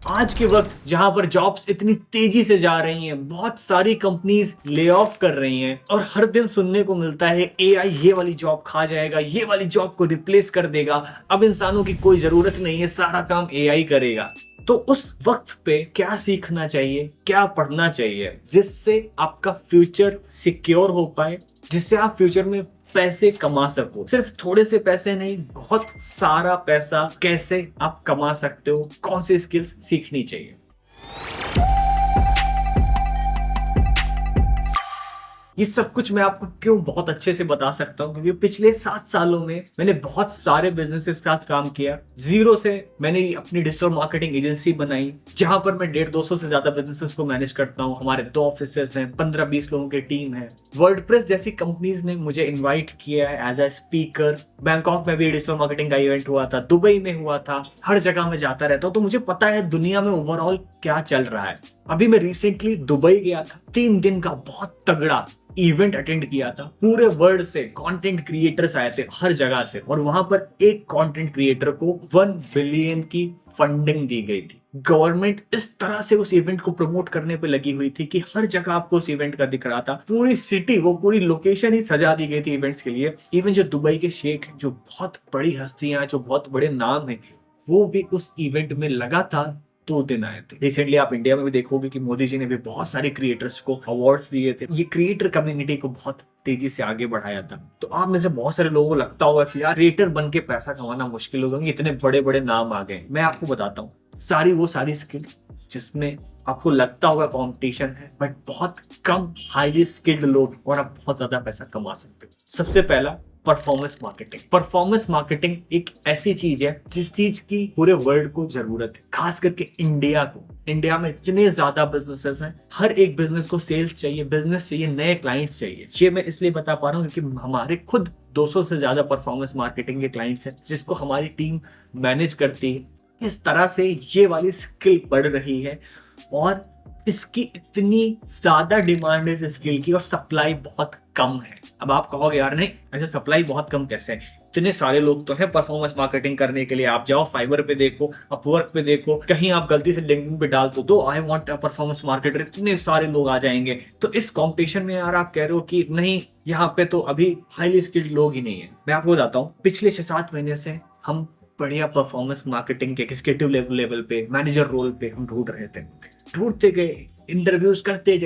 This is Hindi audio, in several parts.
आज के वक्त जहां पर जॉब्स इतनी तेजी से जा रही हैं, बहुत सारी कंपनीज ले ऑफ कर रही हैं और हर दिन सुनने को मिलता है एआई ये वाली जॉब खा जाएगा, ये वाली जॉब को रिप्लेस कर देगा, अब इंसानों की कोई जरूरत नहीं है, सारा काम एआई करेगा। तो उस वक्त पे क्या सीखना चाहिए, क्या पढ़ना चाहिए जिससे आपका फ्यूचर सिक्योर हो पाए, जिससे आप फ्यूचर में पैसे कमा सको। सिर्फ थोड़े से पैसे नहीं, बहुत सारा पैसा कैसे आप कमा सकते हो, कौन सी स्किल्स सीखनी चाहिए। ये सब कुछ मैं आपको क्यों बहुत अच्छे से बता सकता हूँ, क्योंकि पिछले 7 सालों में मैंने बहुत सारे बिजनेस के साथ काम किया। जीरो से मैंने अपनी डिजिटल मार्केटिंग एजेंसी बनाई, जहां पर मैं 150-200 से ज्यादा बिजनेसेस को मैनेज करता हूँ। हमारे 2 ऑफिसेस हैं, 15-20 लोगों की टीम है। वर्डप्रेस जैसी कंपनीज ने मुझे इन्वाइट किया है एज अ स्पीकर। बैंकॉक में भी डिजिटल मार्केटिंग का इवेंट हुआ था, दुबई में हुआ था, हर जगह में जाता रहता हूँ, तो मुझे पता है दुनिया में ओवरऑल क्या चल रहा है। अभी मैं रिसेंटली दुबई गया था, 3 दिन का बहुत तगड़ा इवेंट अटेंड किया था। पूरे वर्ल्ड से कंटेंट क्रिएटर्स आए थे, हर जगह से, और वहां पर एक कंटेंट क्रिएटर को 1 बिलियन की फंडिंग दी गई थी। गवर्नमेंट इस तरह से उस इवेंट को प्रमोट करने पे लगी हुई थी कि हर जगह आपको उस इवेंट का दिख रहा था। पूरी सिटी, वो पूरी लोकेशन ही सजा दी गई थी इवेंट्स के लिए। इवन जो दुबई के शेख, जो बहुत बड़ी हस्तियां, जो बहुत बड़े नाम है, वो भी उस इवेंट में लगातार 2 दिन आए थे। रिसेंटली आप इंडिया में भी देखोगे कि मोदी जी ने भी बहुत सारे क्रिएटर्स को अवार्ड्स दिए थे। ये क्रिएटर कम्युनिटी को बहुत तेजी से आगे बढ़ाया था। तो आप में से बहुत सारे लोगों को लगता होगा कि यार क्रिएटर बन के पैसा कमाना मुश्किल होगा, इतने बड़े बड़े नाम आ गए। मैं आपको बताता हूँ सारी स्किल्स जिसमें आपको लगता होगा कंपटीशन है, बट बहुत कम हाईली स्किल्ड लोग, और आप बहुत ज्यादा पैसा कमा सकते हो। सबसे पहला, परफॉर्मेंस मार्केटिंग। परफॉर्मेंस मार्केटिंग एक ऐसी चीज है जिस चीज की पूरे वर्ल्ड को जरूरत है, खास करके इंडिया को। इंडिया में इतने ज्यादा बिजनेसेस हैं, हर एक बिजनेस को सेल्स चाहिए, बिजनेस चाहिए, नए क्लाइंट्स चाहिए। ये मैं इसलिए बता पा रहा हूँ क्योंकि हमारे खुद 200 से ज्यादा परफॉर्मेंस मार्केटिंग के क्लाइंट्स हैं, जिसको हमारी टीम मैनेज करती है। इस तरह से ये वाली स्किल बढ़ रही है और इसकी इतनी ज्यादा डिमांड है इस स्किल की, और सप्लाई बहुत कम है। अब आप कहोगे यार नहीं, ऐसे सप्लाई बहुत कम कैसे है, इतने सारे लोग तो हैं परफॉर्मेंस मार्केटिंग करने के लिए। आप जाओ फाइवर पे देखो, अपवर्क पे देखो, कहीं आप गलती से लिंक्डइन पे डाल दो I want a performance marketer, इतने सारे लोग आ जाएंगे। तो इस कंपटीशन में यार आप कह रहे हो कि नहीं, यहाँ पे तो अभी हाईली स्किल्ड लोग ही नहीं है। मैं आपको बताता हूँ, पिछले 6-7 महीने से हम बढ़िया परफॉर्मेंस मार्केटिंग के एग्जीक्यूटिव लेवल पे, मैनेजर रोल पे हम ढूंढ रहे थे। ढूंढते गए, इंटरव्यूज करते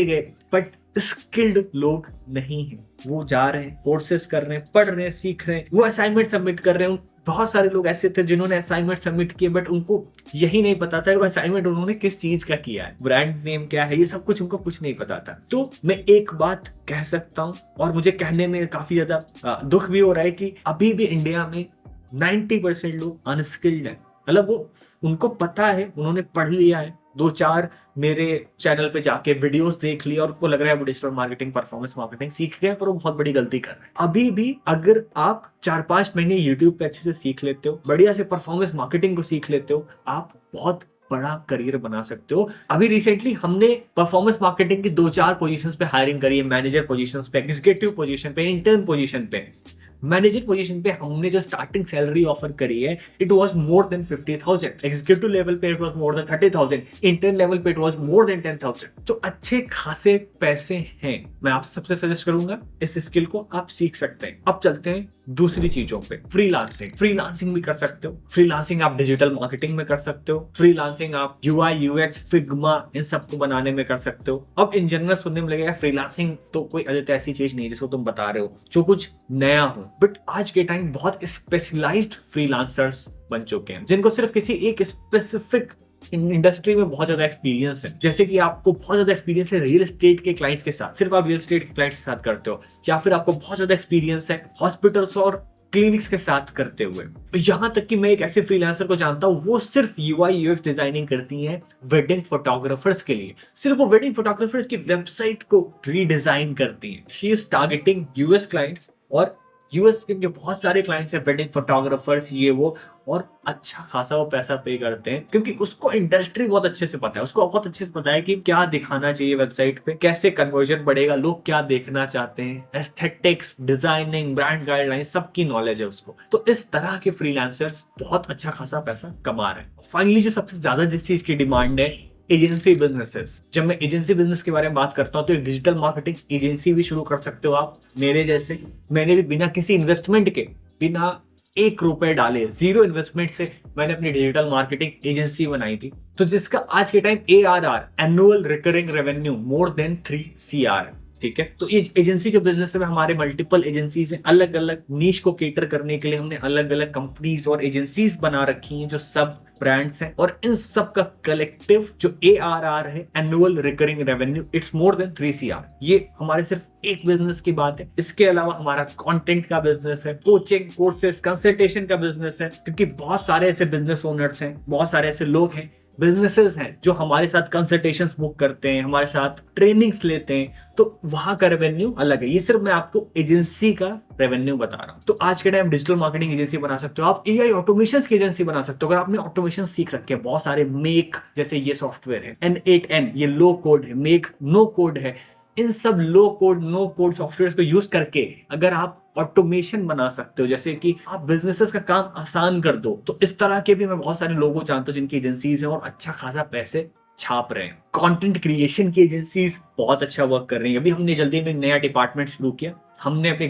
गए, बट स्किल्ड लोग नहीं है। वो जा रहे हैं, कोर्सेज कर रहे हैं, पढ़ रहे हैं, सीख रहे हैं, वो असाइनमेंट सबमिट कर रहे हैं। बहुत सारे लोग ऐसे थे जिन्होंने असाइनमेंट सबमिट किए, बट उनको यही नहीं पता था कि वो असाइनमेंट उन्होंने किस चीज का किया है, ब्रांड नेम क्या है, ये सब कुछ उनको कुछ नहीं पता था। तो मैं एक बात कह सकता हूँ, और मुझे कहने में काफी ज्यादा दुख भी हो रहा है, कि अभी भी इंडिया में 90% लोग अनस्किल्ड है। मतलब वो, उनको पता है, उन्होंने पढ़ लिया है, 2-4 मेरे चैनल पे जाके वीडियोस देख लिया और उनको लग रहा है वो डिजिटल मार्केटिंग, परफॉर्मेंस मार्केटिंग सीख गए, पर वो बहुत बड़ी गलती कर रहे हैं। अभी भी अगर आप 4-5 महीने यूट्यूब पे अच्छे से सीख लेते हो, बढ़िया से परफॉर्मेंस मार्केटिंग को सीख लेते हो, आप बहुत बड़ा करियर बना सकते हो। अभी रिसेंटली हमने परफॉर्मेंस मार्केटिंग की 2-4 पोजीशंस पे हायरिंग करी है, मैनेजर पोजीशंस पे, एग्जीक्यूटिव पोजीशन पे, इंटर्न पोजीशन पे। मैनेजर पोजीशन पे हमने जो स्टार्टिंग सैलरी ऑफर करी है, it was more than 50,000। Executive level पे it was more than 30,000। Intern level पे इट वाज मोर देन 10,000। तो अच्छे खासे पैसे हैं। मैं आपसे सबसे सजेस्ट करूंगा, इस स्किल को आप सीख सकते हैं। अब चलते हैं दूसरी चीजों पे, फ्रीलांसिंग भी कर सकते हो। फ्रीलांसिंग आप डिजिटल मार्केटिंग में कर सकते हो, फ्रीलांसिंग आप यूआई यूएक्स, फिग्मा, इन सबको बनाने में कर सकते हो। अब इन जनरल सुनने में लगेगा फ्रीलांसिंग तो कोई ऐसी चीज नहीं जिसको तुम बता रहे हो, जो कुछ नया हो, बट आज के टाइम बहुत स्पेशलाइज्ड फ्रीलांसर्स बन चुके हैं, जिनको सिर्फ किसी एक स्पेसिफिक इंडस्ट्री में बहुत ज्यादा एक्सपीरियंस है। जैसे कि आपको बहुत ज्यादा एक्सपीरियंस है रियल एस्टेट के क्लाइंट्स के साथ, सिर्फ आप रियल एस्टेट के क्लाइंट्स के साथ करते हो, या फिर आपको बहुत ज्यादा एक्सपीरियंस है हॉस्पिटल्स और क्लिनिक्स के साथ करते हुए। यहां तक कि मैं एक ऐसे फ्रीलांसर को जानता हूं, वो सिर्फ यूआई यूएक्स डिजाइनिंग करती हैं वेडिंग फोटोग्राफर्स के लिए। सिर्फ वो वेडिंग फोटोग्राफर्स की वेबसाइट को रीडिजाइन करती हैं। She is targeting US clients और यूएस के बहुत सारे क्लाइंट्स हैं, वेडिंग फोटोग्राफर्स, ये वो, और अच्छा खासा वो पैसा पे करते हैं क्योंकि उसको इंडस्ट्री बहुत अच्छे से पता है, उसको बहुत अच्छे से पता है कि क्या दिखाना चाहिए वेबसाइट पे, कैसे कन्वर्जन बढ़ेगा, लोग क्या देखना चाहते हैं, एस्थेटिक्स, डिजाइनिंग, ब्रांड गाइडलाइन, सबकी नॉलेज है उसको। तो इस तरह के फ्रीलांसर्स बहुत अच्छा खासा पैसा कमा रहे हैं। फाइनली जो सबसे ज्यादा जिस चीज की डिमांड है, एजेंसी बिजनेसेस। जब मैं एजेंसी बिजनेस के बारे में बात करता हूं तो एक डिजिटल मार्केटिंग एजेंसी भी शुरू कर सकते हो आप, मेरे जैसे। मैंने भी बिना किसी इन्वेस्टमेंट के, बिना 1 रुपए डाले, जीरो इन्वेस्टमेंट से मैंने अपनी डिजिटल मार्केटिंग एजेंसी बनाई थी, तो जिसका आज के time ARR, annual recurring revenue, more than 3 CR। ठीक है, तो ये एजेंसी जो बिजनेस है, हमारे मल्टीपल एजेंसीज हैं, अलग अलग नीश को केटर करने के लिए हमने अलग अलग कंपनीज और एजेंसीज बना रखी हैं जो सब ब्रांड्स हैं, और इन सब का कलेक्टिव जो ARR है, annual recurring revenue, it's more than 3 CR। ये हमारे सिर्फ एक बिजनेस की बात है। इसके अलावा हमारा कंटेंट का बिजनेस है, कोचिंग, कोर्सेज, कंसल्टेशन का बिजनेस है, क्योंकि बहुत सारे ऐसे बिजनेस ओनर्स हैं, बहुत सारे ऐसे लोग हैं, बिजनेसेस हैं जो हमारे साथ कंसल्टेशंस बुक करते हैं, हमारे साथ ट्रेनिंग्स लेते हैं, तो वहां का रेवेन्यू अलग है। ये सिर्फ मैं आपको एजेंसी का रेवेन्यू बता रहा हूं। तो आज के टाइम डिजिटल मार्केटिंग एजेंसी बना सकते हो आप, AI ऑटोमेशन की एजेंसी बना सकते हो। अगर आपने ऑटोमेशन सीख रखे हैं, बहुत सारे मेक जैसे ये सॉफ्टवेयर है, N8N ये लो कोड है, मेक नो कोड है, इन सब लो कोड, नो कोड सॉफ्टवेयर को यूज करके अगर आप ऑटोमेशन बना सकते हो, जैसे कि आप बिजनेसेस का काम आसान कर दो, तो इस तरह के भी मैं बहुत सारे लोगों को जानता हूं जिनकी एजेंसीज हैं और अच्छा खासा पैसे छाप रहे हैं। कंटेंट क्रिएशन की एजेंसीज बहुत अच्छा वर्क कर रही है। अभी हमने जल्दी में एक नया डिपार्टमेंट शुरू किया, हमने अपने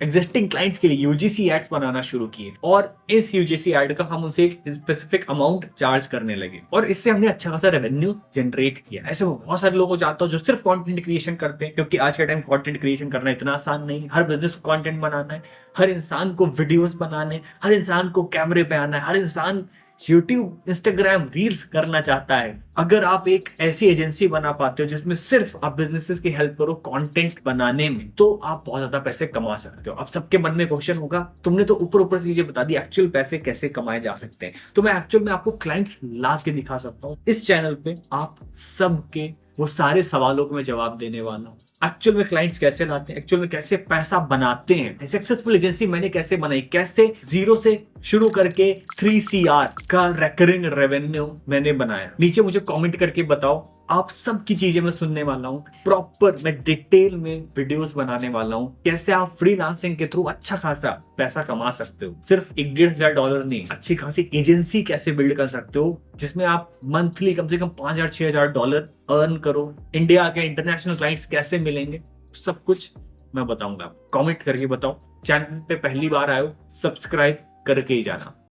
एग्जिस्टिंग क्लाइंट्स के लिए UGC एड्स बनाना शुरू किए, और इस UGC एड का हम उसे एक स्पेसिफिक अमाउंट चार्ज करने लगे, और इससे हमने अच्छा खासा रेवेन्यू जनरेट किया। ऐसे बहुत सारे लोगों को जानता हूं जो सिर्फ कंटेंट क्रिएशन करते हैं, क्योंकि आज के टाइम कंटेंट क्रिएशन करना इतना आसान नहीं है। हर बिजनेस को कंटेंट बनाना है, हर इंसान को वीडियोस बनाने, हर इंसान को कैमरे पे आना है, हर इंसान यूट्यूब, इंस्टाग्राम, रील्स करना चाहता है। अगर आप एक ऐसी एजेंसी बना पाते हो जिसमें सिर्फ आप बिजनेसेस की हेल्प करो कंटेंट बनाने में, तो आप बहुत ज्यादा पैसे कमा सकते हो। अब सबके मन में क्वेश्चन होगा, तुमने तो ऊपर ऊपर चीजें बता दी, एक्चुअल पैसे कैसे कमाए जा सकते हैं? तो मैं एक्चुअल में आपको क्लाइंट्स ला के दिखा सकता हूँ। इस चैनल पे आप सबके वो सारे सवालों को मैं जवाब देने वाला हूँ। एक्चुअल में क्लाइंट्स कैसे लाते हैं, एक्चुअल में कैसे पैसा बनाते हैं, सक्सेसफुल एजेंसी मैंने कैसे बनाई, कैसे जीरो से शुरू करके 3 CR का रिकरिंग रेवेन्यू मैंने बनाया। नीचे मुझे कमेंट करके बताओ, आप सब की चीजें मैं सुनने वाला हूँ। प्रॉपर मैं डिटेल में वीडियोस बनाने वाला हूँ, कैसे आप फ्रीलांसिंग के थ्रू अच्छा खासा पैसा कमा सकते हो। सिर्फ $1,500 नहीं, अच्छी खासी एजेंसी कैसे बिल्ड कर सकते हो जिसमें आप मंथली कम से कम $5,000-6,000 अर्न करो। इंडिया के इंटरनेशनल क्लाइंट्स कैसे मिलेंगे, सब कुछ मैं बताऊंगा। कमेंट करके बताओ। चैनल पे पहली बार आए हो, सब्सक्राइब करके ही जाना।